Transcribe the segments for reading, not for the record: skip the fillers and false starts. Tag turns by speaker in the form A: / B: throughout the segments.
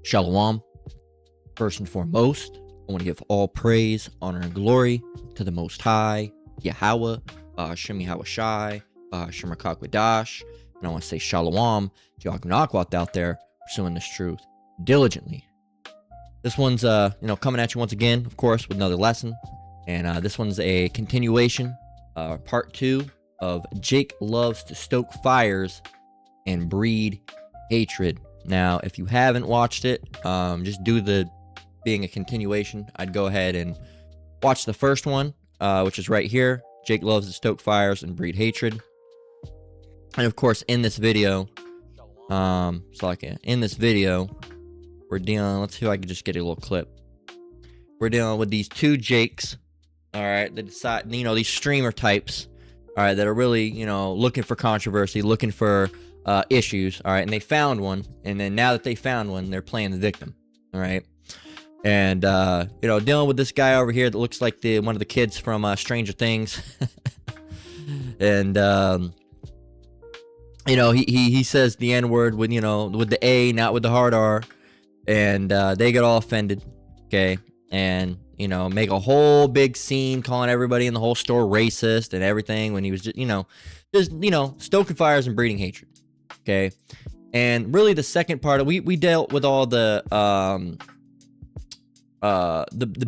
A: Shalom. First and foremost, I want to give all praise, honor, and glory to the Most High, Yahweh, Shem Yahweh Shai, Shem Rakakwadash, and I want to say Shalom to Yakunakwat out there pursuing this truth diligently. This one's, coming at you once again, of course, with another lesson, and this one's a continuation, part 2 of Jake loves to stoke fires and breed hatred. Now, if you haven't watched it, just due to the being a continuation, I'd go ahead and watch the first one, which is right here. Jake loves to stoke fires and breed hatred. And of course, in this video, we're dealing, let's see if I can just get a little clip. We're dealing with these two Jakes, all right, that decide, these streamer types, all right, that are really, looking for controversy, looking for issues, all right, and they found one, and then now that they found one, they're playing the victim, all right, and dealing with this guy over here that looks like one of the kids from Stranger Things, and he says the N-word with with the A, not with the hard R, and they get all offended, okay, and make a whole big scene calling everybody in the whole store racist and everything when he was just stoking fires and breeding hatred. Okay, and really the second part, we dealt with all the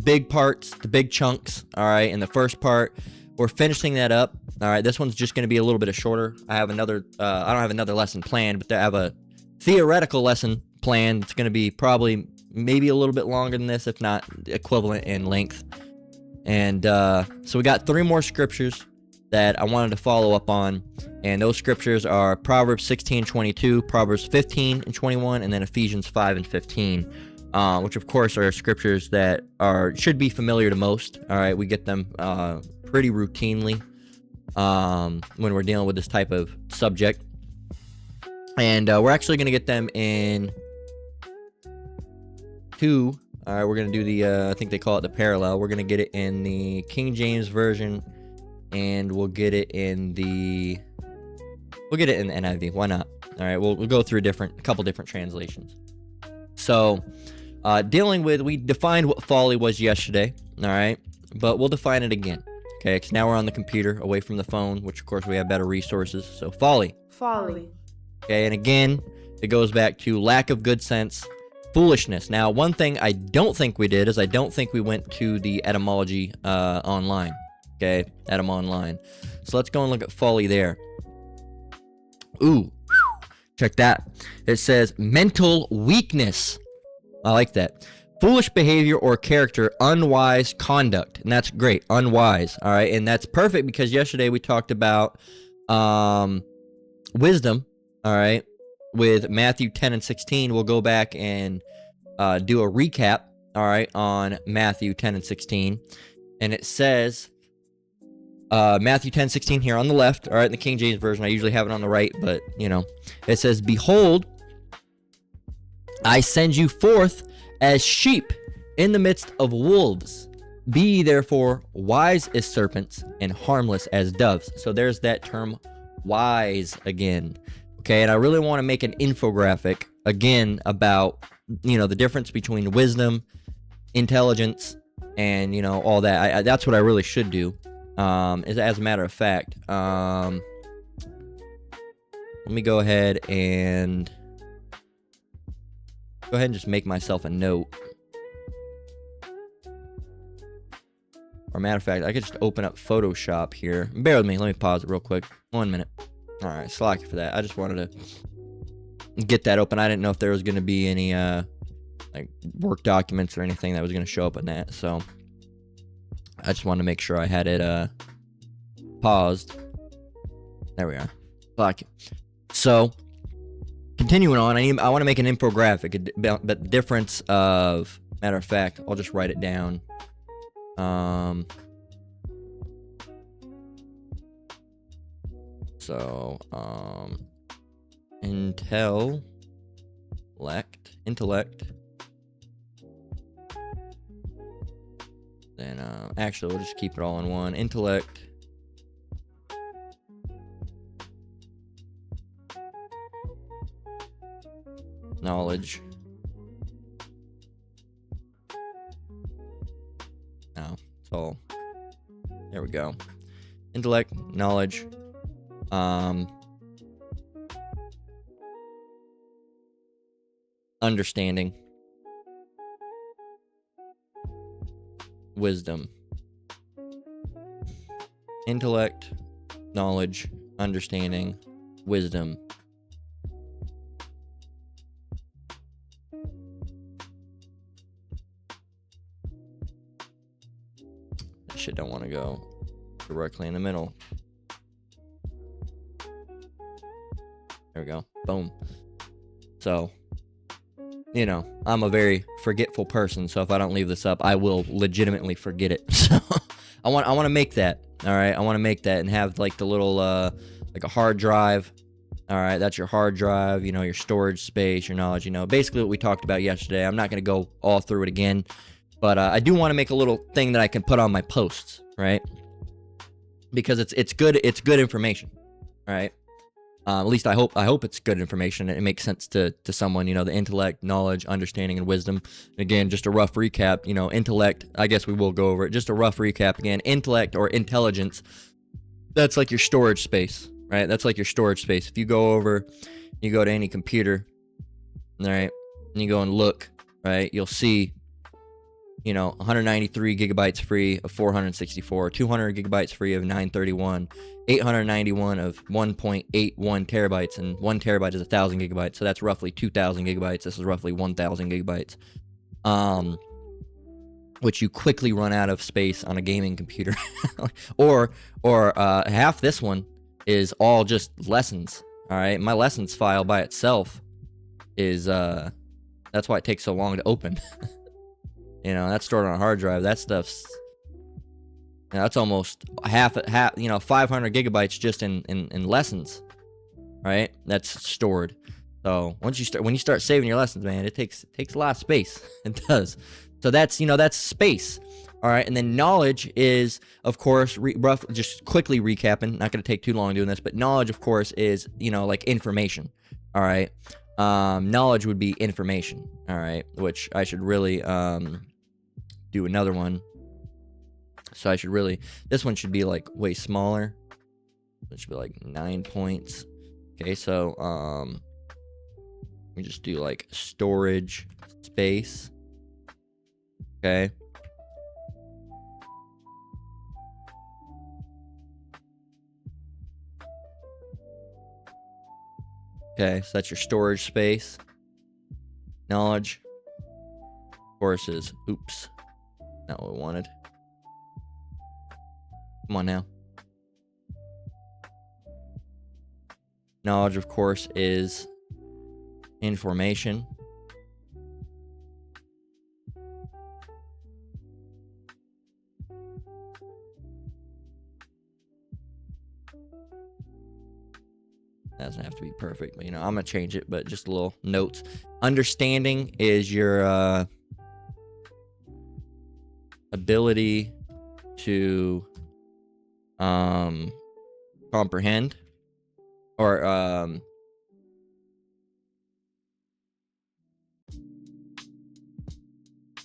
A: big parts, the big chunks, all right, in the first part. We're finishing that up, all right. This one's just going to be a little bit shorter. I have another, I don't have another lesson planned, but I have a theoretical lesson planned. It's going to be probably maybe a little bit longer than this, if not equivalent in length. And so we got 3 more scriptures that I wanted to follow up on, and those scriptures are Proverbs 16:22, Proverbs 15:21, and then Ephesians 5:15, which of course are scriptures that should be familiar to most. All right, we get them pretty routinely when we're dealing with this type of subject, and we're actually going to get them in 2. All right, we're going to do the I think they call it the parallel. We're going to get it in the King James version, and we'll get it in the NIV. Why not? All right, we'll go through a couple different translations. So, we defined what folly was yesterday. All right, but we'll define it again. Okay, because now we're on the computer, away from the phone, which of course we have better resources. So folly. Okay, and again, it goes back to lack of good sense, foolishness. Now, one thing I don't think we did is I don't think we went to the etymology online. Okay, etym online. So let's go and look at folly there. Ooh, check that. It says mental weakness. I like that. Foolish behavior or character, unwise conduct. And that's great, unwise. All right, and that's perfect because yesterday we talked about wisdom, all right, with Matthew 10 and 16. We'll go back and do a recap, all right, on Matthew 10 and 16. And it says, Matthew 10:16 here on the left, all right, in the King James Version. I usually have it on the right, but, it says, "Behold, I send you forth as sheep in the midst of wolves. Be ye therefore wise as serpents and harmless as doves." So there's that term wise again. Okay, and I really want to make an infographic again about, the difference between wisdom, intelligence, and, all that. That's what I really should do. As a matter of fact, let me go ahead and just make myself a note. Or matter of fact, I could just open up Photoshop here. Bear with me. Let me pause it real quick. 1 minute. All right, slack for that. I just wanted to get that open. I didn't know if there was going to be any work documents or anything that was going to show up in that. So I just wanted to make sure I had it paused. There we are. Slack. So continuing on, I want to make an infographic about the difference of, matter of fact, I'll just write it down. Intellect. Then, actually, we'll just keep it all in one. Intellect. Knowledge. we go. Intellect, knowledge, understanding, wisdom. Intellect, knowledge, understanding, wisdom. That shit don't want to go directly in the middle. There we go. Boom. So, you know, I'm a very forgetful person, so if I don't leave this up, I will legitimately forget it. So I want to make that. All right, I want to make that and have like the little like a hard drive. All right, that's your hard drive, you know, your storage space, your knowledge, you know, basically what we talked about yesterday. I'm not going to go all through it again, but I do want to make a little thing that I can put on my posts, right? Because it's good information, right? At least I hope it's good information and it makes sense to someone, you know, the intellect, knowledge, understanding, and wisdom. Again, just a rough recap, you know, intellect, I guess we will go over it. Just a rough recap again. Intellect or intelligence, that's like your storage space, right? That's like your storage space. If you go over, you go to any computer, all right, and you go and look, right, you'll see, you know, 193 gigabytes free of 464, 200 gigabytes free of 931, 891 of 1.81 terabytes, and 1 terabyte is 1,000 gigabytes, so that's roughly 2,000 gigabytes. This is roughly 1,000 gigabytes, which you quickly run out of space on a gaming computer. or half this one is all just lessons. All right, my lessons file by itself is that's why it takes so long to open. You know, that's stored on a hard drive. That stuff's, you know, that's almost half, you know, 500 gigabytes just in lessons, right? That's stored. So when you start saving your lessons, man, it takes a lot of space. It does. So that's, you know, that's space. All right, and then knowledge is, of course, just quickly recapping. Not going to take too long doing this, but knowledge, of course, is, you know, like information. All right, knowledge would be information. All right, which I should really do another one. So I should really, this one should be like way smaller. It should be like 9 points. Okay, so we just do like storage space. Okay. Okay, so that's your storage space. Knowledge. Courses. Oops. Not what we wanted. Come on now. Knowledge, of course, is information. Doesn't have to be perfect, but, you know, I'm gonna change it, but just a little notes. Understanding is your ability to comprehend, or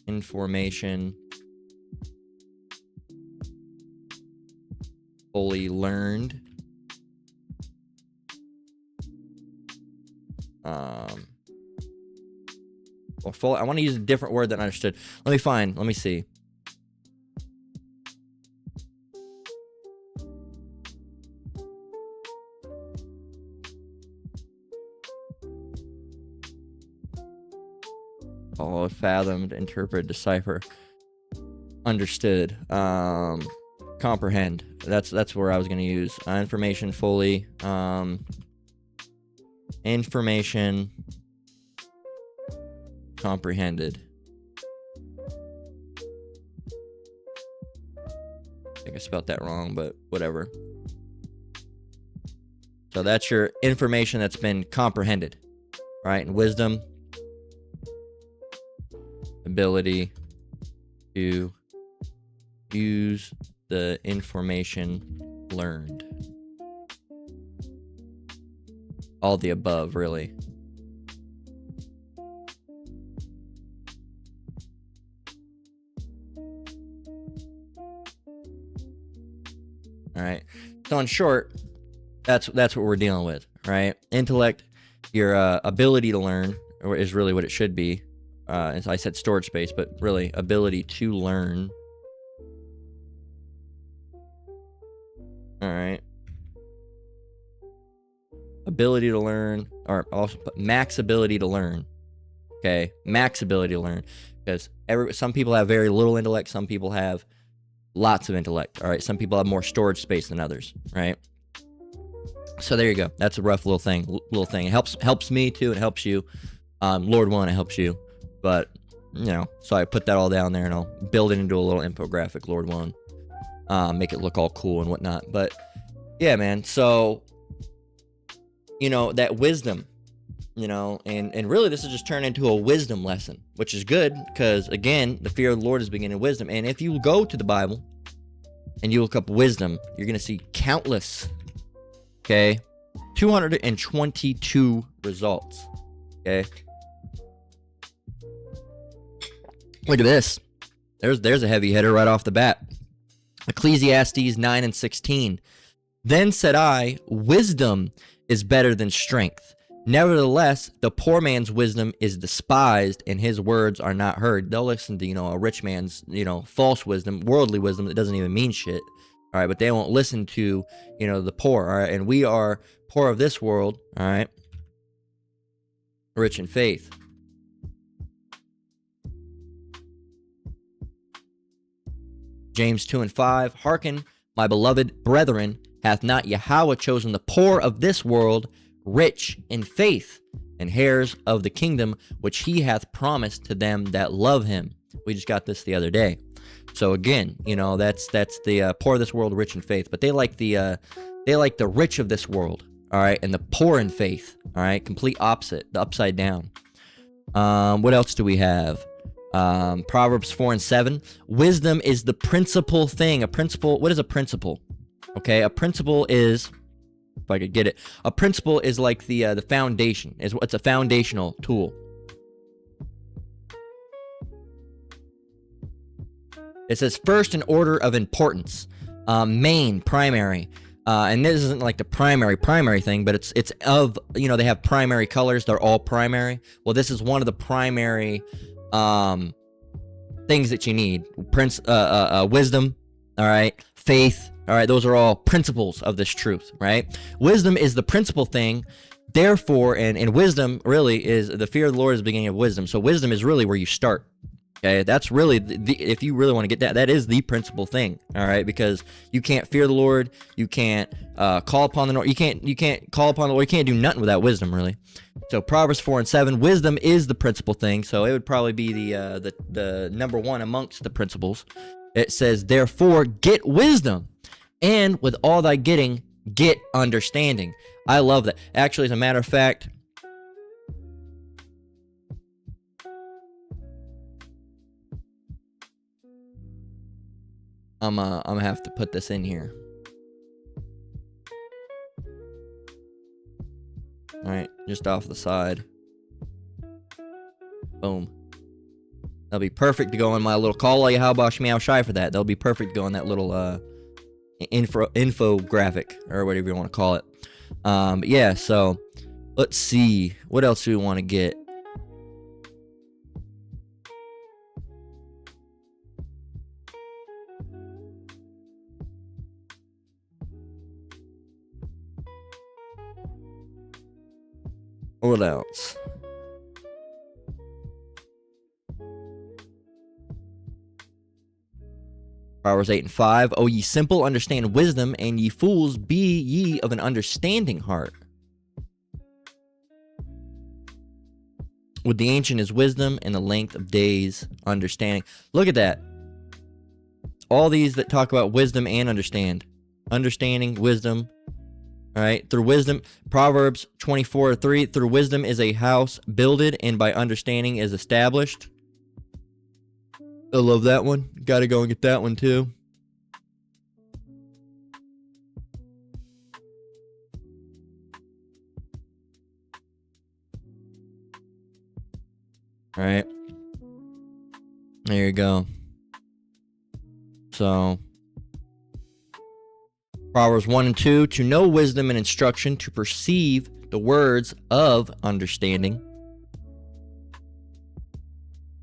A: information fully learned. Or full. I want to use a different word than understood. Let me see. Oh, fathomed, interpret, decipher, understood, comprehend. That's where I was going to use information fully. Information comprehended. I think I spelled that wrong, but whatever. So that's your information that's been comprehended, right? And wisdom, ability to use the information learned. All the above, really. So in short, that's what we're dealing with, right? Intellect, your ability to learn, is really what it should be. As I said, storage space, but really ability to learn. All right. Ability to learn, or also max ability to learn. Okay, max ability to learn, because some people have very little intellect, some people have lots of intellect. All right, some people have more storage space than others, right? So there you go. That's a rough little thing. It helps me too. It helps you. Lord willing, it helps you. But so I put that all down there, and I'll build it into a little infographic, Lord willing. Make it look all cool and whatnot. But yeah, man. So that wisdom, and really this has just turned into a wisdom lesson, which is good, because again, the fear of the Lord is beginning wisdom. And if you go to the Bible and you look up wisdom, you're gonna see countless, 222 results. Okay, look at this. There's a heavy hitter right off the bat. Ecclesiastes 9:16. Then said I, wisdom is better than strength. Nevertheless, the poor man's wisdom is despised, and his words are not heard. They'll listen to, a rich man's, false wisdom, worldly wisdom that doesn't even mean shit. All right, but they won't listen to, the poor. All right, and we are poor of this world. All right, rich in faith. James 2:5. Hearken, my beloved brethren, hath not Yahweh chosen the poor of this world, rich in faith, and heirs of the kingdom which he hath promised to them that love him? We just got this the other day. So again, that's the poor of this world, rich in faith. But they like the rich of this world, all right, and the poor in faith, all right, complete opposite, the upside down. What else do we have? Proverbs 4:7. Wisdom is the principal thing. A principle. What is a principle? Okay, a principle is, if I could get it, a principle is like the foundation. It's a foundational tool. It says first in order of importance, main, primary, and this isn't like the primary thing, but it's of, they have primary colors. They're all primary. Well, this is one of the primary things that you need. Wisdom, all right, faith, all right, those are all principles of this truth, right? Wisdom is the principal thing. Therefore, and wisdom really is, the fear of the Lord is the beginning of wisdom. So wisdom is really where you start. Okay, that's really if you really want to get that is the principal thing. All right, because you can't fear the Lord, you can't call upon the Lord, you can't call upon the Lord, you can't do nothing without wisdom, really. So Proverbs 4:7, wisdom is the principal thing. So it would probably be the number one amongst the principles. It says, therefore, get wisdom, and with all thy getting, get understanding. I love that. Actually, as a matter of fact, I'm gonna have to put this in here. All right, just off the side. Boom. That'll be perfect to go in my little call you how about meow shy for that. That'll be perfect to go in that little infographic or whatever you want to call it. But yeah, so let's see. What else do we want to get? What else? Proverbs 8:5. O ye simple, understand wisdom, and ye fools, be ye of an understanding heart. With the ancient is wisdom, and the length of days understanding. Look at that. All these that talk about wisdom and understanding, wisdom. All right, through wisdom, Proverbs 24:3, through wisdom is a house builded, and by understanding is established. I love that one. Got to go and get that one too. All right, there you go. So Proverbs 1 and 2, to know wisdom and instruction, to perceive the words of understanding.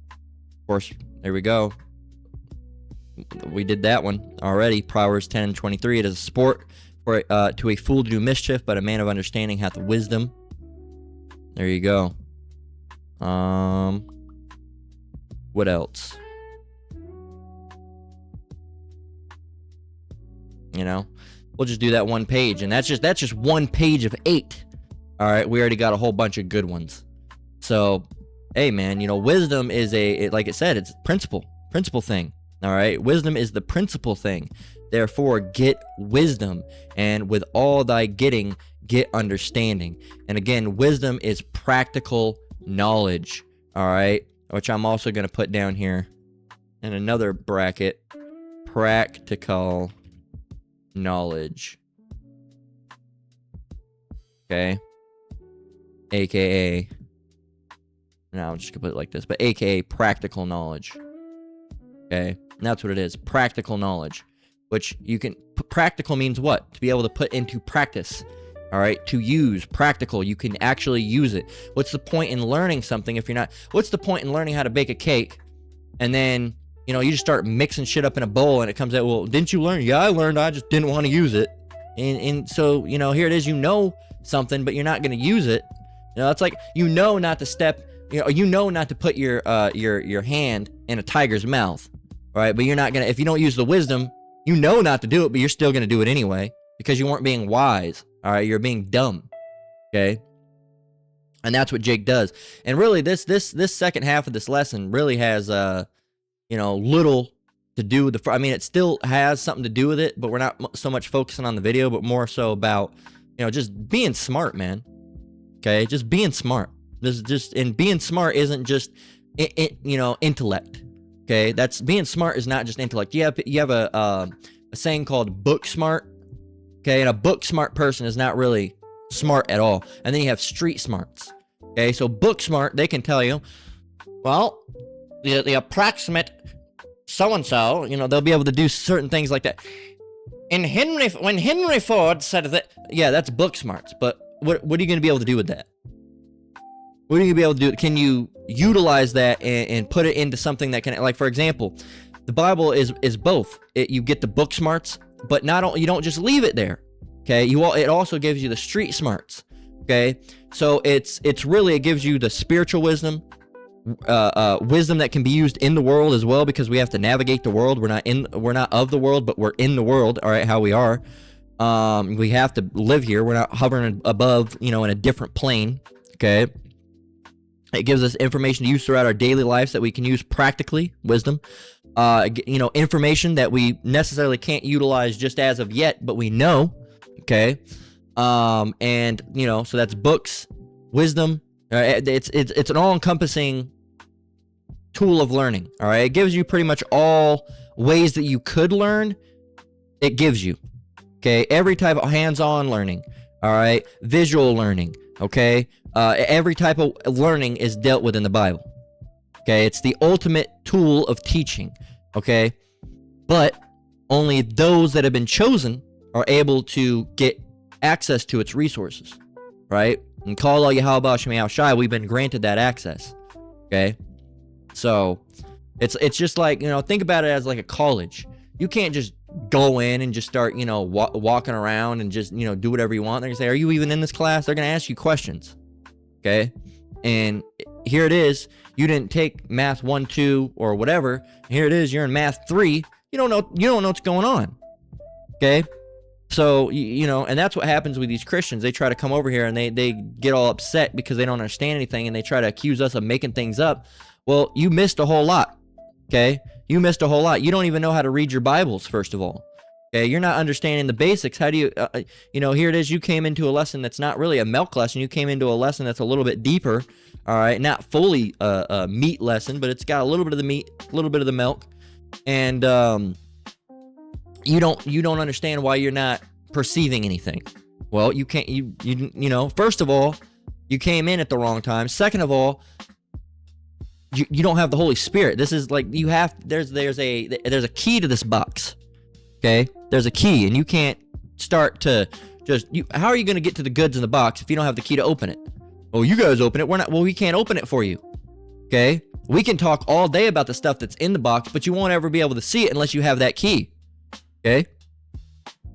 A: Of course, there we go. We did that one already. Proverbs 10 and 23, it is a sport for to a fool to do mischief, but a man of understanding hath wisdom. There you go. What else? You know, we'll just do that one page, and that's just one page of 8. All right, we already got a whole bunch of good ones. So, hey man, you know, wisdom is like it said, it's principle thing. All right, wisdom is the principal thing. Therefore, get wisdom, and with all thy getting, get understanding. And again, wisdom is practical knowledge. All right, which I'm also going to put down here in another bracket, practical knowledge. Okay, aka, no, I'm just gonna put it like this, but aka practical knowledge. Okay, and that's what it is, practical knowledge, which you can, practical means what? To be able to put into practice. All right, to use, practical, you can actually use it. What's the point in learning something if you're not, what's the point in learning how to bake a cake and then, you know, you just start mixing shit up in a bowl and it comes out, well, didn't you learn? Yeah, I learned, I just didn't want to use it. And so, you know, here it is, you know something, but you're not going to use it. You know, it's like, you know not to step, you know not to put your hand in a tiger's mouth, right? But you're not going to, if you don't use the wisdom, you know not to do it, but you're still going to do it anyway because you weren't being wise. All right, you're being dumb, okay? And that's what Jake does. And really, this second half of this lesson really has, you know, little to do with the. I mean, it still has something to do with it, but we're not so much focusing on the video, but more so about, you know, just being smart, man. Okay, just being smart. And being smart isn't just, you know, intellect. Okay, that's being smart is not just intellect. You have a saying called book smart. Okay, and a book smart person is not really smart at all. And then you have street smarts. Okay, so book smart, they can tell you, well, the approximate so-and-so, you know, they'll be able to do certain things like that. When Henry Ford said that, yeah, that's book smarts. But what are you going to be able to do with that? What are you going to be able to do? Can you utilize that and put it into something that can, like, for example, the Bible is both. You get the book smarts, but you don't just leave it there. Okay, it also gives you the street smarts. Okay, so it gives you the spiritual wisdom, wisdom that can be used in the world as well, because we have to navigate the world. We're not of the world, but we're in the world. All right, how we are. We have to live here. We're not hovering above, you know, in a different plane. Okay. It gives us information to use throughout our daily lives that we can use practically, wisdom. You know, information that we necessarily can't utilize just as of yet, but we know. Okay. And, you know, so that's books, wisdom. It's an all-encompassing tool of learning. All right. It gives you pretty much all ways that you could learn. It gives you. Okay. Every type of hands-on learning. All right. Visual learning. Okay. Every type of learning is dealt with in the Bible. Okay, it's the ultimate tool of teaching. Okay, but only those that have been chosen are able to get access to its resources, right? And call all Yahweh Shem Shai, we've been granted that access. Okay, so it's just like, you know, think about it as like a college. You can't just go in and just start, you know, walking around and just, you know, do whatever you want. They're gonna say, are you even in this class? They're gonna ask you questions. Okay, and here it is. You didn't take math 1, 2, or whatever. Here it is. You're in math 3. You don't know what's going on. Okay, so you know, and that's what happens with these Christians. They try to come over here and they get all upset because they don't understand anything, and they try to accuse us of making things up. Well, you missed a whole lot. Okay, you missed a whole lot. You don't even know how to read your Bibles, first of all. Okay, you're not understanding the basics. How do you, you know, here it is. You came into a lesson that's not really a milk lesson. You came into a lesson that's a little bit deeper. All right, not fully a meat lesson, but it's got a little bit of the meat, a little bit of the milk, and you don't understand why you're not perceiving anything. Well, you can't. You know. First of all, you came in at the wrong time. Second of all, you don't have the Holy Spirit. This is like you have. There's a key to this box. Okay, there's a key, and you can't start to how are you going to get to the goods in the box if you don't have the key to open it? Oh, you guys open it. We can't open it for you. Okay? We can talk all day about the stuff that's in the box, but you won't ever be able to see it unless you have that key. Okay?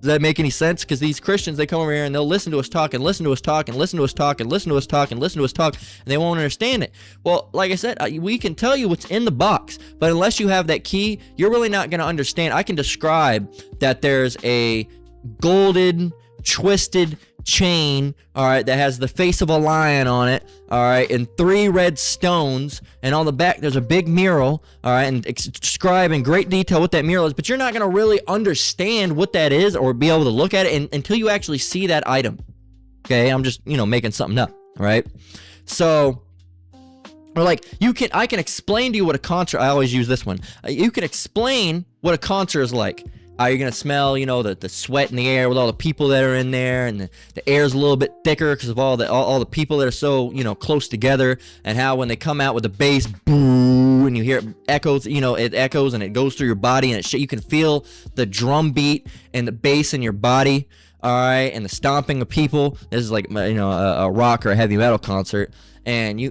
A: Does that make any sense? Because these Christians, they come over here and they'll listen to us talk and listen to us talk and listen to us talk and listen to us talk and listen to us talk, and they won't understand it. Well, like I said, we can tell you what's in the box, but unless you have that key, you're really not going to understand. I can describe that there's a golden, twisted chain, all right, that has the face of a lion on it, all right, and 3 red stones, and on the back there's a big mural, all right, and describe in great detail what that mural is, but you're not going to really understand what that is or be able to look at it until you actually see that item. Okay, I'm just, making something up, right? So, or like, I can explain to you what a concert, I always use this one, you can explain what a concert is like. You're going to smell, the sweat in the air with all the people that are in there, and the air's a little bit thicker because of all the people that are so, close together, and how when they come out with the bass, boo, and you hear it echoes, it echoes and it goes through your body, and you can feel the drum beat and the bass in your body, all right, and the stomping of people. This is like, a rock or a heavy metal concert, and you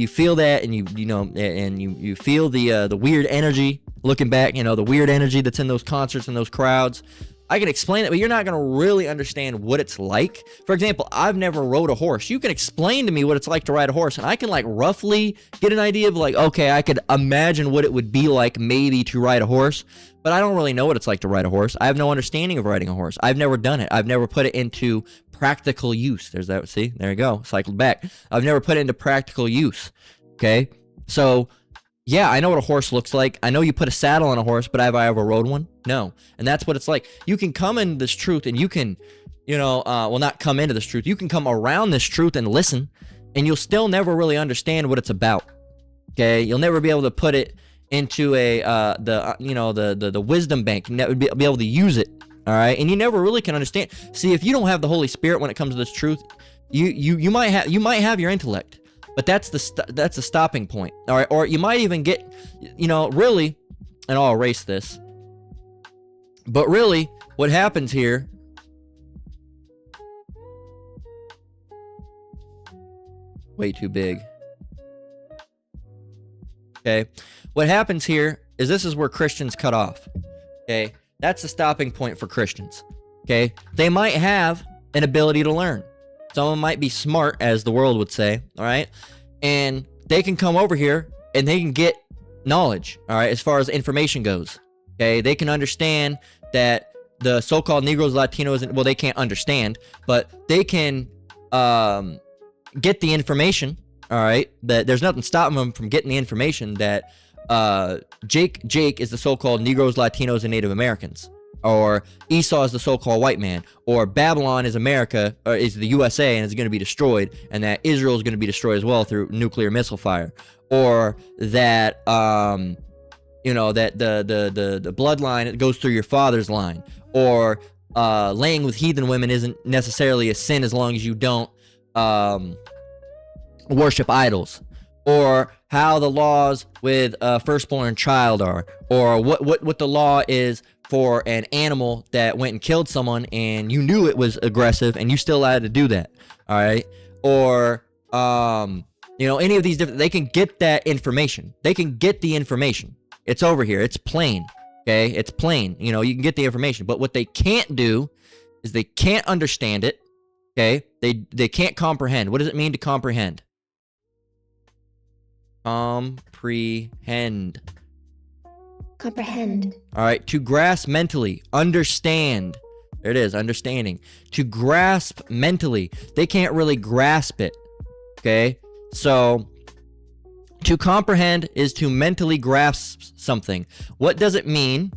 A: feel that, and you feel the weird energy. Looking back, the weird energy that's in those concerts and those crowds. I can explain it, but you're not going to really understand what it's like. For example, I've never rode a horse. You can explain to me what it's like to ride a horse, and I can roughly get an idea of okay, I could imagine what it would be like maybe to ride a horse, but I don't really know what it's like to ride a horse. I have no understanding of riding a horse. I've never done it. I've never put it into practical use. There's that. See, there you go. Cycled back. I've never put it into practical use. Okay, so yeah, I know what a horse looks like. I know you put a saddle on a horse, but have I ever rode one? No. And that's what it's like. You can come into this truth, and you can, not come into this truth. You can come around this truth and listen, and you'll still never really understand what it's about. Okay? You'll never be able to put it into the wisdom bank. You never be able to use it. All right? And you never really can understand. See, if you don't have the Holy Spirit when it comes to this truth, you might have your intellect. But that's the stopping point, all right? Or you might even get, really, and I'll erase this. But really, what happens here, way too big. Okay, what happens here is this is where Christians cut off. Okay, that's the stopping point for Christians. Okay, they might have an ability to learn. Someone might be smart, as the world would say, all right? And they can come over here and they can get knowledge, all right, as far as information goes. Okay, they can understand that the so-called Negroes, Latinos, well, they can't understand, but they can get the information, all right? That there's nothing stopping them from getting the information that Jake is the so-called Negroes, Latinos, and Native Americans. Or Esau is the so-called white man, or Babylon is America, or is the USA and is going to be destroyed, and that Israel is going to be destroyed as well through nuclear missile fire, or that that the bloodline goes through your father's line, or laying with heathen women isn't necessarily a sin as long as you don't worship idols, or how the laws with a firstborn child are, or what the law is for an animal that went and killed someone and you knew it was aggressive and you still allowed to do that, all right? Or, any of these different, they can get that information. They can get the information. It's over here. It's plain, okay? It's plain. You can get the information. But what they can't do is they can't understand it, okay? They can't comprehend. What does it mean to comprehend? Comprehend. All right, to grasp mentally, understand. There it is, understanding. To grasp mentally. They can't really grasp it, okay? So, to comprehend is to mentally grasp something. What does it mean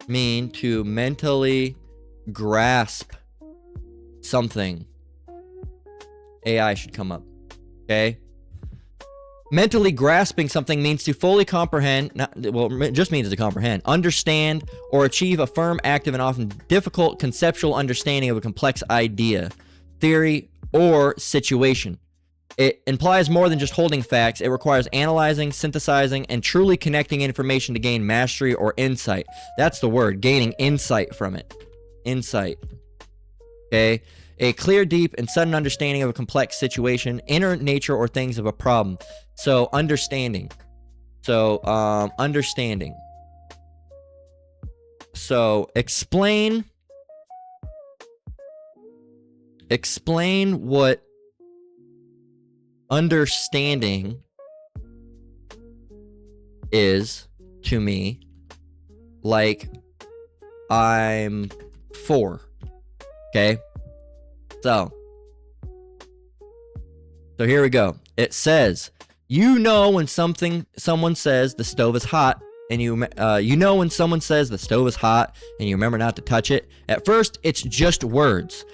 A: to mentally grasp something? AI should come up, okay? Mentally grasping something means to fully comprehend, it just means to comprehend, understand, or achieve a firm, active, and often difficult conceptual understanding of a complex idea, theory, or situation. It implies more than just holding facts. It requires analyzing, synthesizing, and truly connecting information to gain mastery or insight. That's the word, gaining insight from it. Insight. Okay? A clear, deep, and sudden understanding of a complex situation, inner nature or things of a problem. So, understanding. So, understanding. So, explain what understanding is to me, like I'm 4. Okay? So here we go. It says, you know when someone says the stove is hot, and you know when someone says the stove is hot, and you remember not to touch it. At first, it's just words.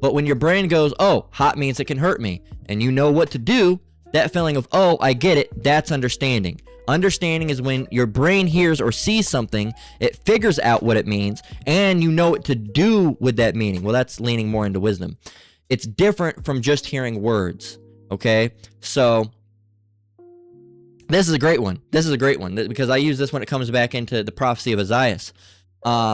A: But when your brain goes, oh, hot means it can hurt me, and you know what to do, that feeling of, oh, I get it, that's understanding. Understanding is when your brain hears or sees something, it figures out what it means, and you know what to do with that meaning. Well, that's leaning more into wisdom. It's different from just hearing words, okay? So this is a great one. This is a great one because I use this when it comes back into the prophecy of Isaiah.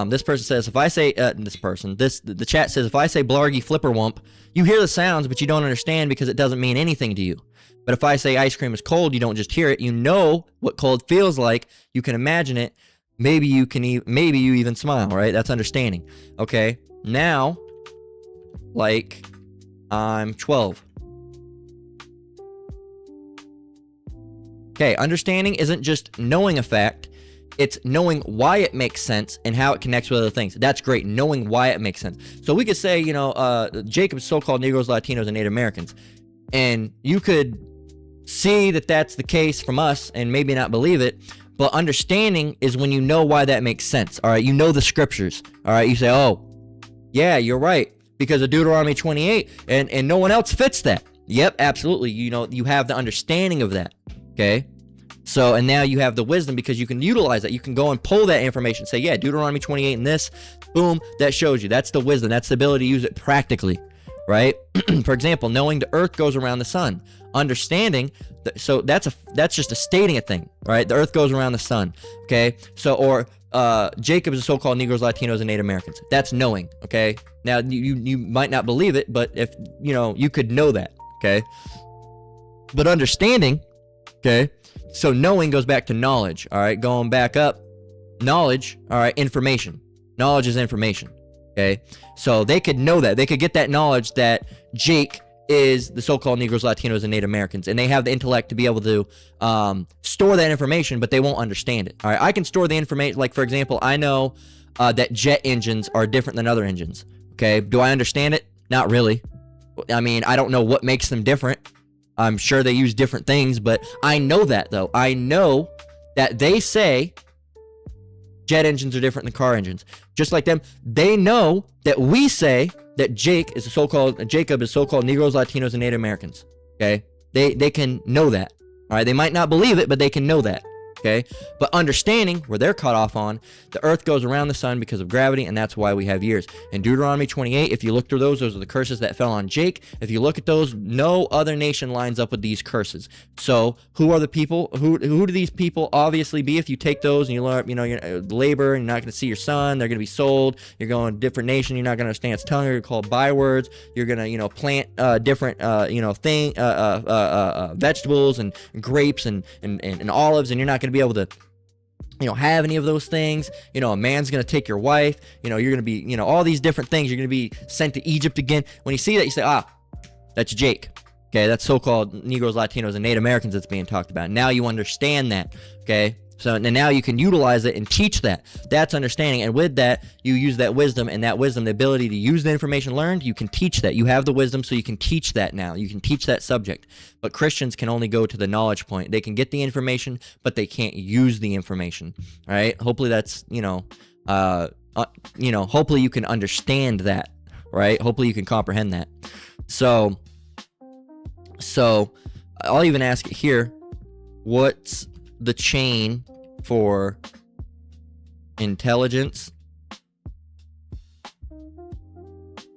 A: This person says, if I say, the chat says, if I say blargy flipperwump, you hear the sounds, but you don't understand because it doesn't mean anything to you. But if I say ice cream is cold, you don't just hear it. You know what cold feels like. You can imagine it. Maybe you even smile, right? That's understanding. Okay. Now, like, I'm 12. Okay. Understanding isn't just knowing a fact. It's knowing why it makes sense and how it connects with other things. That's great, knowing why it makes sense. So we could say, Jacob's so-called Negroes, Latinos, and Native Americans. And you could see that that's the case from us and maybe not believe it. But understanding is when you know why that makes sense. All right, you know the scriptures. All right, you say, oh, yeah, you're right. Because of Deuteronomy 28, and no one else fits that. Yep, absolutely. You have the understanding of that. Okay? So, and now you have the wisdom because you can utilize that. You can go and pull that information. Say, yeah, Deuteronomy 28 and this, boom, that shows you. That's the wisdom. That's the ability to use it practically, right? For example, knowing the earth goes around the sun. Understanding, so that's just a stating a thing, right? The earth goes around the sun, okay? So, or Jacob is a so-called Negroes, Latinos, and Native Americans. That's knowing, okay? Now, you might not believe it, but if, you could know that, okay? But understanding, okay? So knowing goes back to knowledge, all right? Going back up, knowledge, all right, information. Knowledge is information, okay? So they could know that. They could get that knowledge that Jake is the so-called Negroes, Latinos, and Native Americans, and they have the intellect to be able to store that information, but they won't understand it, all right? I can store the information, like, for example, I know that jet engines are different than other engines, okay? Do I understand it? Not really. I mean, I don't know what makes them different. I'm sure they use different things, but I know that, though. I know that they say jet engines are different than car engines. Just like them, they know that we say that Jacob is so-called Negroes, Latinos, and Native Americans. Okay? They can know that. All right? They might not believe it, but they can know that. Okay? But understanding where they're cut off on, the earth goes around the sun because of gravity, and that's why we have years. In Deuteronomy 28, if you look through those are the curses that fell on Jake. If you look at those, no other nation lines up with these curses. So who are the people? Who do these people obviously be? If you take those and you learn, you're labor, and you're not going to see your son, they're going to be sold. You're going to a different nation, you're not going to understand its tongue. You're going to call bywords. You're going to, plant different, vegetables and grapes and olives, and you're not going to be able to have any of those things. A man's gonna take your wife. You're gonna be all these different things. You're gonna be sent to Egypt again. When you see that, you say, that's Jake. Okay, that's so-called Negroes, Latinos, and Native Americans that's being talked about. Now you understand that. Okay, so now you can utilize it and teach that. That's understanding, and with that, you use that wisdom, and that wisdom, the ability to use the information learned, you can teach that. You have the wisdom, so you can teach that now. You can teach that subject. But Christians can only go to the knowledge point. They can get the information, but they can't use the information. All right? Hopefully that's, hopefully you can understand that, right? Hopefully you can comprehend that. So I'll even ask it here. What's the chain for intelligence?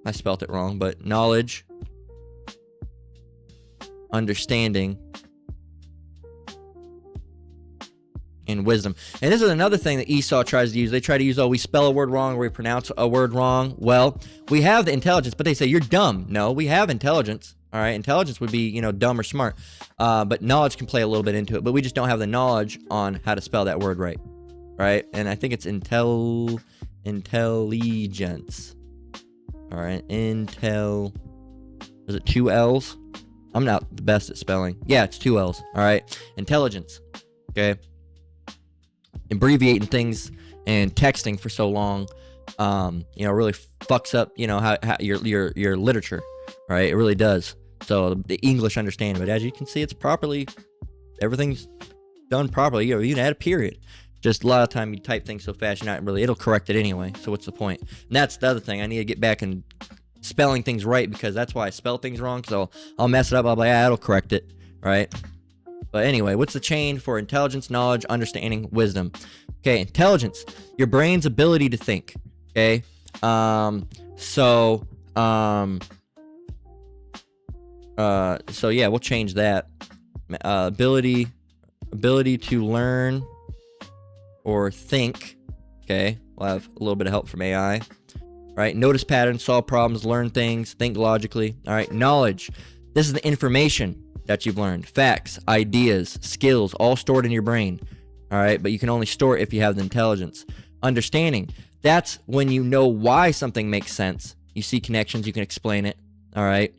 A: I spelt it wrong, but knowledge understanding, and wisdom. And this is another thing that Esau tries to use. They try to use, oh, we spell a word wrong, or we pronounce a word wrong. Well, we have the intelligence, but they say you're dumb. No, we have intelligence. All right, intelligence would be, you know, dumb or smart, but knowledge can play a little bit into it. But we just don't have the knowledge on how to spell that word right, right? And I think it's intelligence. All right, is it 2 L's? I'm not the best at spelling. Yeah, it's 2 L's. All right, intelligence. Okay, abbreviating things and texting for so long, you know, really fucks up, you know, how your literature, right? It really does. So the English understanding, but as you can see, it's properly, everything's done properly. You know, you can add a period. Just a lot of time you type things so fast, you're not really, it'll correct it anyway. So what's the point? And that's the other thing. I need to get back and spelling things right, because that's why I spell things wrong. So I'll mess it up. I'll be like, yeah, it'll correct it, right? But anyway, what's the chain for intelligence, knowledge, understanding, wisdom? Okay, intelligence, your brain's ability to think. Okay, so yeah, we'll change that. Ability to learn or think. Okay, we'll have a little bit of help from AI. All right, notice patterns, solve problems, learn things, think logically. All right, knowledge, this is the information that you've learned, facts, ideas, skills, all stored in your brain. All right, but you can only store it if you have the intelligence. Understanding, that's when you know why something makes sense. You see connections, you can explain it. All right.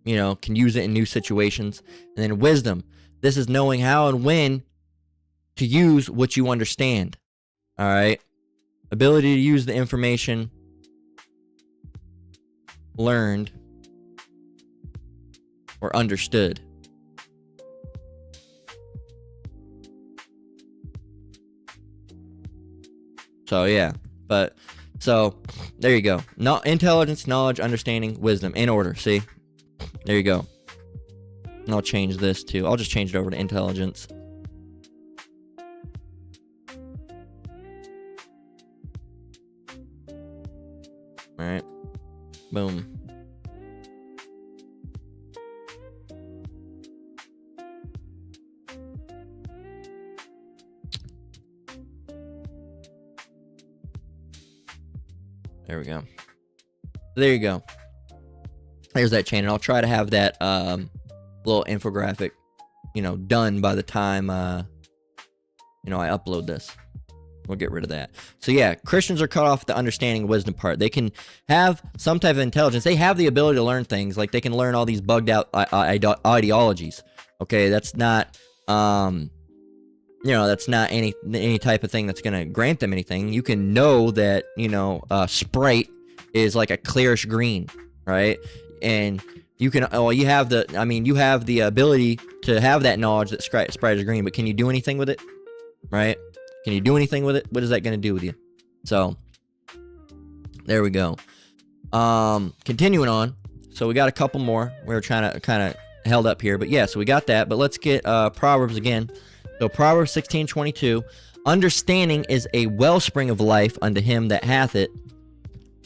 A: You know, can use it in new situations. And then wisdom, this is knowing how and when to use what you understand. All right. Ability to use the information learned or understood. So yeah, but so there you go. Intelligence, knowledge, understanding, wisdom in order. See, there you go. And I'll change this too. I'll just change it over to intelligence. All right, boom. There we go. There you go. There's that chain, and I'll try to have that little infographic, you know, done by the time you know, I upload this. We'll get rid of that. So yeah, Christians are cut off the understanding wisdom part. They can have some type of intelligence. They have the ability to learn things. Like they can learn all these bugged out ideologies. Okay, that's not you know, that's not any type of thing that's going to grant them anything. You can know that, you know, Sprite is like a clearish green, right? And you can, well, you have the, I mean, you have the ability to have that knowledge that Sprite is green, but can you do anything with it, right? Can you do anything with it? What is that going to do with you? So, there we go. Continuing on. So, we got a couple more. We were trying to kind of held up here, but yeah, so we got that. But let's get Proverbs again. So Proverbs 16:22, understanding is a wellspring of life unto him that hath it,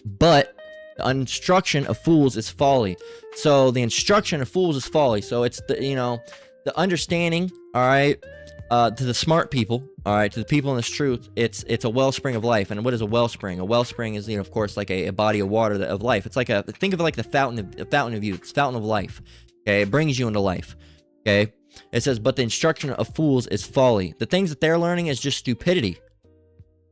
A: but the instruction of fools is folly. So the instruction of fools is folly. So it's the, you know, the understanding, all right, to the smart people, all right, to the people in this truth, it's a wellspring of life. And what is a wellspring? A wellspring is, you know, of course, like a body of water of life. It's like think of it like the fountain of youth. It's fountain of life. Okay, it brings you into life. Okay. It says, but the instruction of fools is folly. The things that they're learning is just stupidity.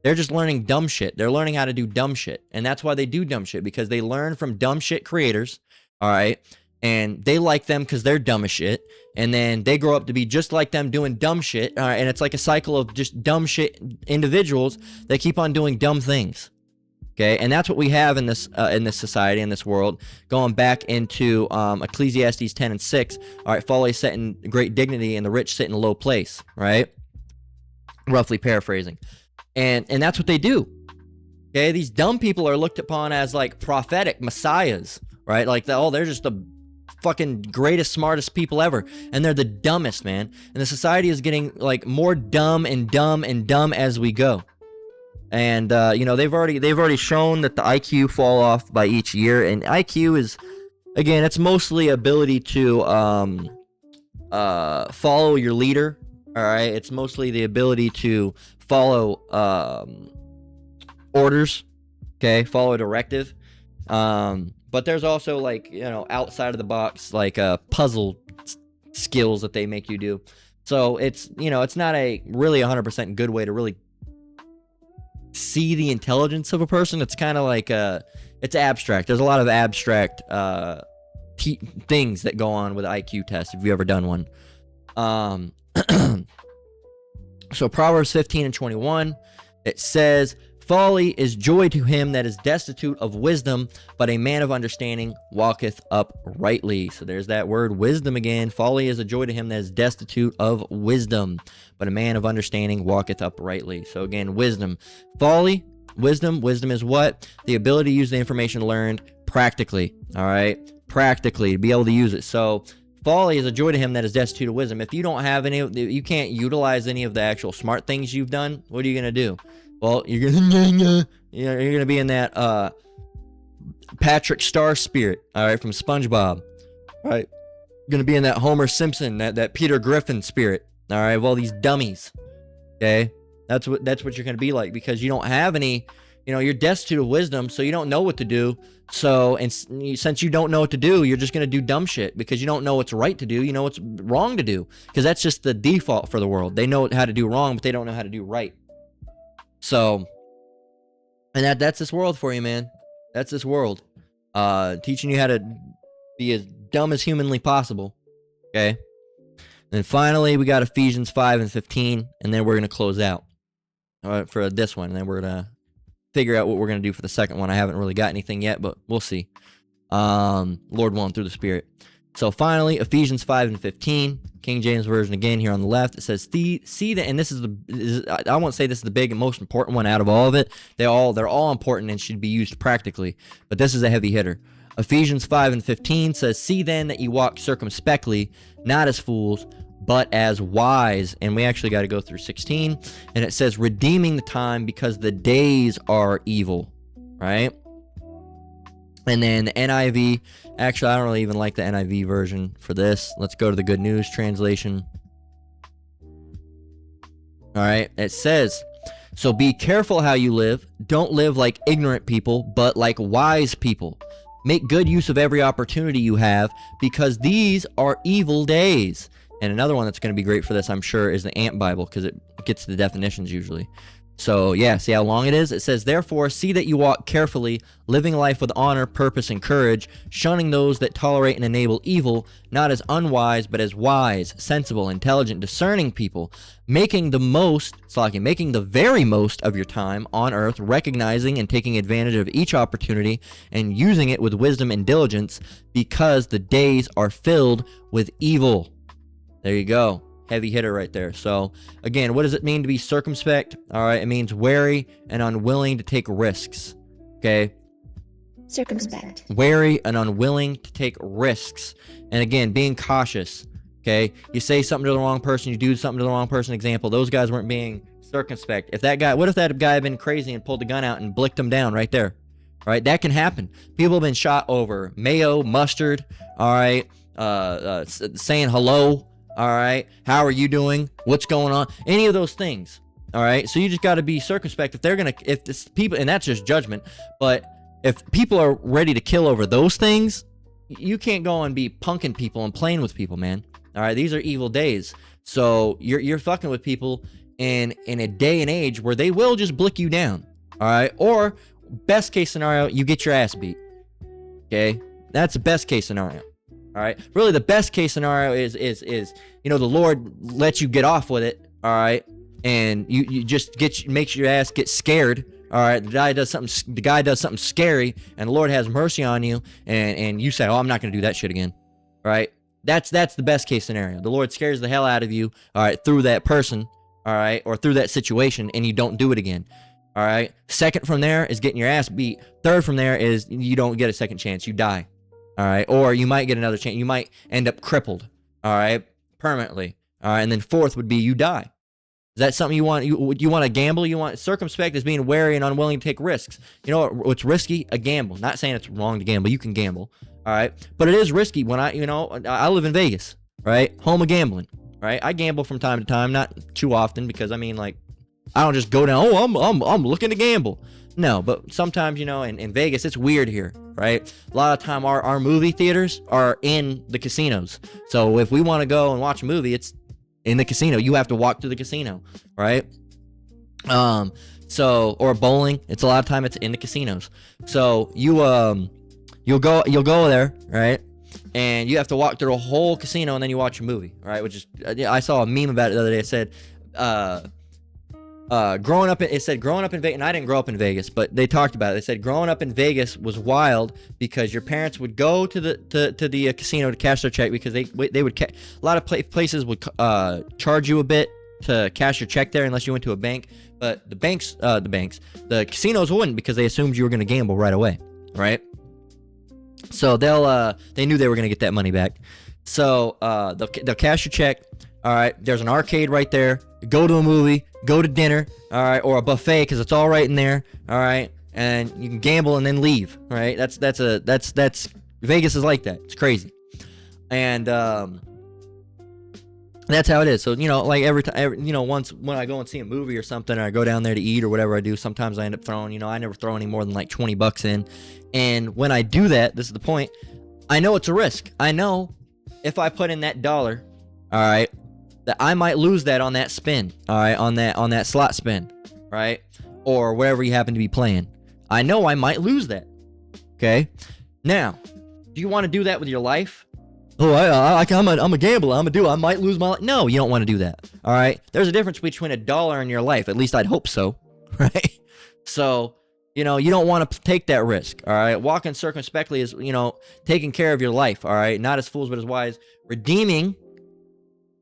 A: They're just learning dumb shit. They're learning how to do dumb shit. And that's why they do dumb shit, because they learn from dumb shit creators, all right? And they like them because they're dumb as shit. And then they grow up to be just like them doing dumb shit, all right? And it's like a cycle of just dumb shit individuals that keep on doing dumb things. Okay, and that's what we have in this society, in this world, going back into Ecclesiastes 10:6. All right, folly is set in great dignity, and the rich sit in a low place. Right, roughly paraphrasing, and that's what they do. Okay, these dumb people are looked upon as like prophetic messiahs, right? Like they're just the fucking greatest, smartest people ever, and they're the dumbest, man. And the society is getting like more dumb and dumb and dumb as we go. And you know, they've already shown that the IQ fall off by each year, and IQ is, again, it's mostly ability to follow your leader. All right, it's mostly the ability to follow orders. Okay, follow a directive. But there's also, like, you know, outside of the box, like puzzle skills that they make you do. So it's, you know, it's not a really 100% good way to really see the intelligence of a person. It's kind of like it's abstract. There's a lot of abstract things that go on with IQ tests, if you've ever done one. So Proverbs 15:21, it says, folly is joy to him that is destitute of wisdom, but a man of understanding walketh uprightly. So there's that word wisdom again. Folly is a joy to him that is destitute of wisdom, but a man of understanding walketh uprightly. So again, wisdom. Folly, wisdom. Wisdom is what? The ability to use the information learned practically. All right? Practically, to be able to use it. So folly is a joy to him that is destitute of wisdom. If you don't have any, you can't utilize any of the actual smart things you've done, what are you going to do? Well, you're gonna be in that Patrick Star spirit, all right, from SpongeBob, all right? You're gonna be in that Homer Simpson, that Peter Griffin spirit, all right, of all these dummies. Okay, that's what you're gonna be like, because you don't have any, you know, you're destitute of wisdom, so you don't know what to do. So, and since you don't know what to do, you're just gonna do dumb shit because you don't know what's right to do. You know what's wrong to do, because that's just the default for the world. They know how to do wrong, but they don't know how to do right. So, and that's this world for you, man. That's this world. Teaching you how to be as dumb as humanly possible. Okay. And finally, we got Ephesians 5:15, and then we're going to close out for this one. And then we're going to figure out what we're going to do for the second one. I haven't really got anything yet, but we'll see. Lord willing, through the Spirit. So finally, Ephesians 5:15, King James Version again here on the left. It says, see that, and this is I won't say this is the big and most important one out of all of it. They're all important and should be used practically, but this is a heavy hitter. Ephesians 5:15 says, see then that you walk circumspectly, not as fools, but as wise. And we actually got to go through 16, and it says, redeeming the time because the days are evil, right? And then the NIV, actually, I don't really even like the NIV version for this. Let's go to the Good News translation. All right, it says, so be careful how you live. Don't live like ignorant people, but like wise people. Make good use of every opportunity you have, because these are evil days. And another one that's going to be great for this, I'm sure, is the Ant Bible, because it gets the definitions usually. So, yeah, see how long it is? It says, therefore, see that you walk carefully, living life with honor, purpose, and courage, shunning those that tolerate and enable evil, not as unwise, but as wise, sensible, intelligent, discerning people, making the very most of your time on earth, recognizing and taking advantage of each opportunity, and using it with wisdom and diligence, because the days are filled with evil. There you go. Heavy hitter right there. So, again, what does it mean to be circumspect? All right, it means wary and unwilling to take risks. Okay?
B: Circumspect.
A: Wary and unwilling to take risks. And again, being cautious. Okay? You say something to the wrong person, you do something to the wrong person. Example, those guys weren't being circumspect. What if that guy had been crazy and pulled the gun out and blicked him down right there? All right? That can happen. People have been shot over mayo, mustard, all right? Saying hello. All right, how are you doing? What's going on? Any of those things. All right, so you just got to be circumspect. If this people, and that's just judgment, but if people are ready to kill over those things, you can't go and be punking people and playing with people, man. All right, these are evil days. So you're fucking with people in a day and age where they will just blick you down. All right, or best case scenario, you get your ass beat. Okay, that's the best case scenario. All right. Really, the best case scenario is the Lord lets you get off with it. All right, and you just makes your ass get scared. All right, the guy does something scary, and the Lord has mercy on you, and you say, oh, I'm not gonna do that shit again. All right, that's the best case scenario. The Lord scares the hell out of you. All right, through that person. All right, or through that situation, and you don't do it again. All right. Second from there is getting your ass beat. Third from there is you don't get a second chance. You die. All right, or you might get another chance. You might end up crippled, all right, permanently, all right, and then fourth would be you die. Is that something you want? You want to gamble? You want circumspect as being wary and unwilling to take risks. You know what's risky? A gamble. Not saying it's wrong to gamble. You can gamble, all All right. But it is risky when I live in Vegas, right? Home of gambling, right? I gamble from time to time, not too often because I don't just go down, I'm looking to gamble. No, but sometimes, in Vegas, it's weird here, right? A lot of time our movie theaters are in the casinos. So if we want to go and watch a movie, it's in the casino. You have to walk to the casino, right? Or bowling, it's a lot of time it's in the casinos. So you'll go there, right? And you have to walk through a whole casino and then you watch a movie, right? Which is, I saw a meme about it the other day. It said, growing up in Vegas, and I didn't grow up in Vegas, but they talked about it. They said growing up in Vegas was wild because your parents would go to the casino to cash their check because they would a lot of places would charge you a bit to cash your check there unless you went to a bank, but the casinos wouldn't because they assumed you were going to gamble right away, right? So they knew they were going to get that money back. So they'll cash your check. All right, there's an arcade right there. Go to a movie, go to dinner, all right, or a buffet because it's all right in there, all right, and you can gamble and then leave, all right? That's Vegas is like that. It's crazy, and that's how it is. So like every time, once when I go and see a movie or something, or I go down there to eat or whatever I do, sometimes I end up throwing, I never throw any more than like $20 in, and when I do that, this is the point. I know it's a risk. I know if I put in that dollar, all right, that I might lose that on that spin, all right, on that slot spin, right, or whatever you happen to be playing. I know I might lose that. Okay, now, do you want to do that with your life? Oh, I'm a gambler. I might lose my life. No, you don't want to do that. All right, there's a difference between $1 and your life. At least I'd hope so, right? So you don't want to take that risk. All right, walking circumspectly is taking care of your life. All right, not as fools but as wise, redeeming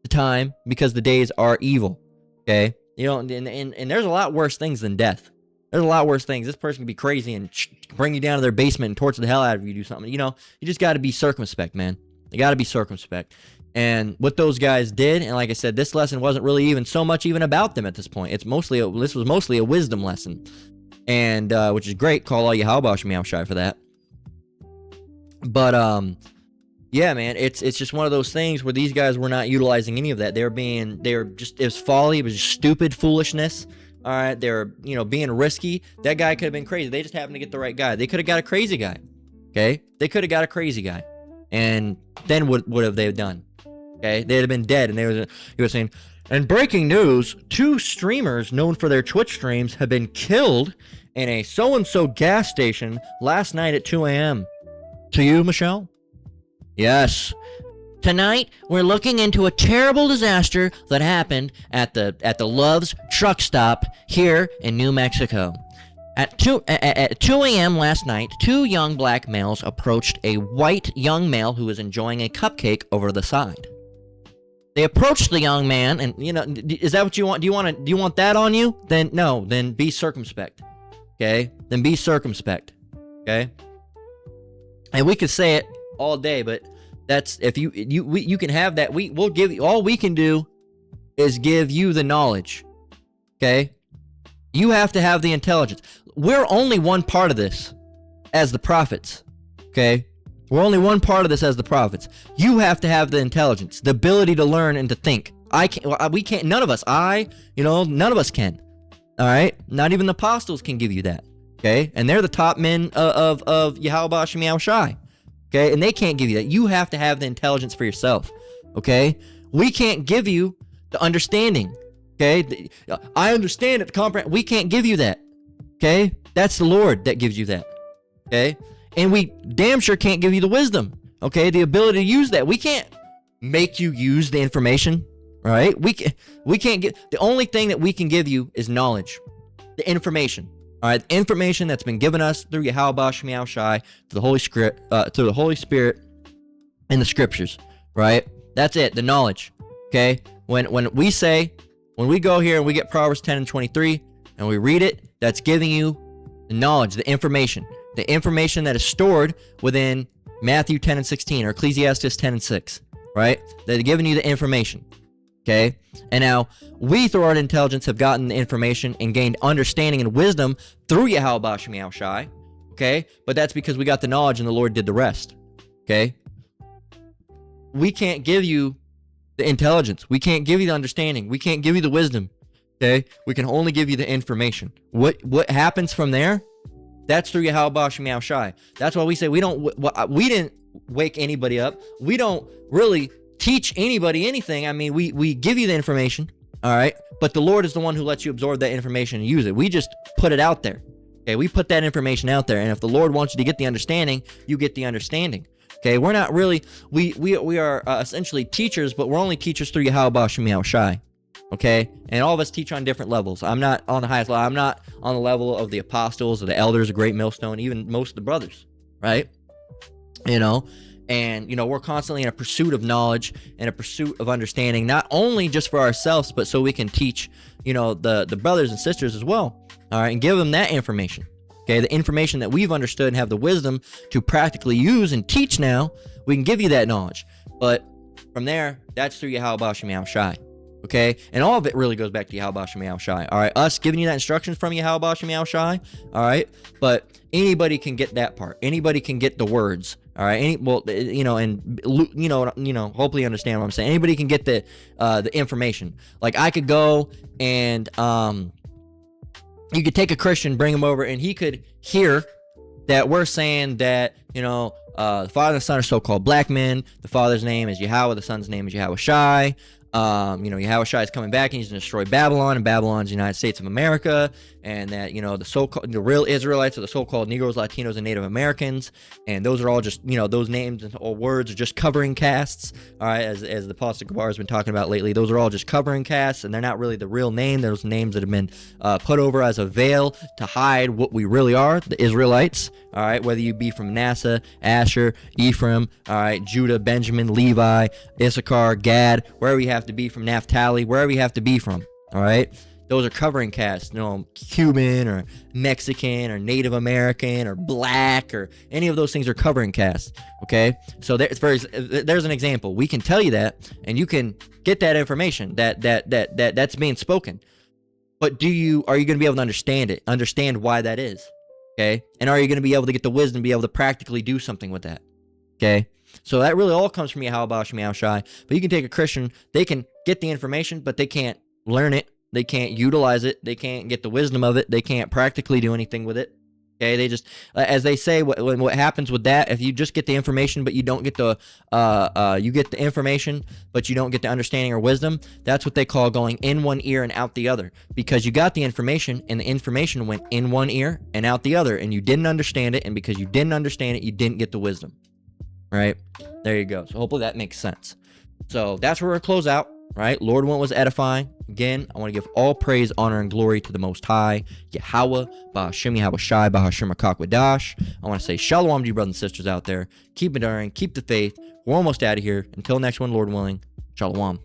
A: the time because the days are evil. Okay, and there's a lot worse things than death. There's a lot worse things. This person can be crazy and bring you down to their basement and torture the hell out of you. Do something. You just got to be circumspect, man. You got to be circumspect. And what those guys did, and like I said, this lesson wasn't really even so much even about them at this point. This was mostly a wisdom lesson, and which is great. Call all you Halbosh meow shy for that. But yeah, man, it's just one of those things where these guys were not utilizing any of that. It was folly. It was just stupid foolishness. All right, they're being risky. That guy could have been crazy. They just happened to get the right guy. They could have got a crazy guy. Okay, they could have got a crazy guy, and then what have they done? Okay, they'd have been dead. And he was saying, and breaking news: 2 streamers known for their Twitch streams have been killed in a so-and-so gas station last night at 2 a.m. To you, Michelle? Yes. Tonight, we're looking into a terrible disaster that happened at the Love's truck stop here in New Mexico. At 2 a.m. last night, 2 young black males approached a white young male who was enjoying a cupcake over the side. They approached the young man, and is that what you want? Do you want that on you? Then no. Then be circumspect. Okay. Then be circumspect. Okay. And we could say it all day, but that's if you can have that. We'll give you, all we can do is give you the knowledge. Okay. You have to have the intelligence. We're only one part of this as the prophets. Okay. We're only one part of this as the prophets. You have to have the intelligence, the ability to learn and to think. We can't, none of us, none of us can. All right. Not even the apostles can give you that. Okay. And they're the top men of Yahweh Shemiah Shai. Okay. And they can't give you that. You have to have the intelligence for yourself. Okay. We can't give you the understanding. Okay. I understand it. Comprehend. We can't give you that. Okay. That's the Lord that gives you that. Okay. And we damn sure can't give you the wisdom. Okay. The ability to use that. We can't make you use the information. Right. We can't get, the only thing that we can give you is knowledge, the information. All right. The information that's been given us through Yahweh Shemiah Shai, through the Holy Spirit and the scriptures. Right. That's it. The knowledge. Okay. When we go here and we get Proverbs 10 and 23 and we read it, that's giving you the knowledge, the information that is stored within Matthew 10 and 16 or Ecclesiastes 10 and 6, right? They're giving you the information, okay? And now we, through our intelligence, have gotten the information and gained understanding and wisdom through Yahweh Shemiah Shai, okay? But that's because we got the knowledge and the Lord did the rest, Okay? We can't give you the intelligence. We can't give you the understanding. We can't give you the wisdom. Okay? We can only give you the information. What happens from there? That's through Yahweh Bashem Yahweh Shai. That's why we say we didn't wake anybody up. We don't really teach anybody anything. I mean, we give you the information, all right? But the Lord is the one who lets you absorb that information and use it. We just put it out there. Okay, we put that information out there, and if the Lord wants you to get the understanding, you get the understanding. Okay, we're not really, we are essentially teachers, but we're only teachers through Yahweh Bashem Yahweh Shai. Okay, and all of us teach on different levels. I'm not on the highest level. I'm not on the level of the apostles or the elders, a great millstone, even most of the brothers, right? You know, and you know, we're constantly in a pursuit of knowledge and a pursuit of understanding, not only just for ourselves, but so we can teach, you know, the brothers and sisters as well. All right, and give them that information. Okay, the information that we've understood and have the wisdom to practically use and teach now, we can give you that knowledge. But from there, that's through Yahweh Bashem Yahweh Shai. Okay, and all of it really goes back to Yahweh Bashem Yahweh Shai. All right, us giving you that instructions from Yahweh Bashem Yahweh Shai. All right, but anybody can get that part. Anybody can get the words. All right, you know, and you know, hopefully you understand what I'm saying. Anybody can get the information. Like I could go and you could take a Christian, bring him over, and he could hear that we're saying that, you know, the Father and the Son are so-called black men. The Father's name is Yahweh. The Son's name is Yahweh Shai. You know, Yahweh Shai is coming back and he's going to destroy Babylon, and Babylon's the United States of America, and that, you know, the real Israelites are the so-called Negroes, Latinos, and Native Americans, and those are all just, you know, those names or words are just covering casts, all right, as the Apostle Gabar has been talking about lately. Those are all just covering casts, and they're not really the real name. Those names that have been put over as a veil to hide what we really are, the Israelites, all right, whether you be from Manasseh, Asher, Ephraim, all right, Judah, Benjamin, Levi, Issachar, Gad, wherever you have to be from, Naphtali, wherever you have to be from, all right? Those are covering casts, you know, Cuban or Mexican or Native American or black or any of those things are covering casts, okay? So there's an example. We can tell you that, and you can get that information that's being spoken. But are you going to be able to understand why that is, okay? And are you going to be able to get the wisdom, be able to practically do something with that, okay? So that really all comes from Yahweh Bashem Yahweh Shai. But you can take a Christian, they can get the information, but they can't learn it. They can't utilize it. They can't get the wisdom of it. They can't practically do anything with it. Okay, they just, as they say, what happens with that, if you just get the information, but you don't get the, you get the information, but you don't get the understanding or wisdom, that's what they call going in one ear and out the other. Because you got the information, and the information went in one ear and out the other, and you didn't understand it, and because you didn't understand it, you didn't get the wisdom. Right? There you go. So hopefully that makes sense. So that's where we're going to close out. Right? Lord one was edifying. Again, I want to give all praise, honor, and glory to the Most High, Yahweh, Ba'ashem Yahweh Shai, Ba'ashem Akakwadash. I want to say shalom to you brothers and sisters out there. Keep enduring, keep the faith. We're almost out of here. Until next one, Lord willing. Shalom.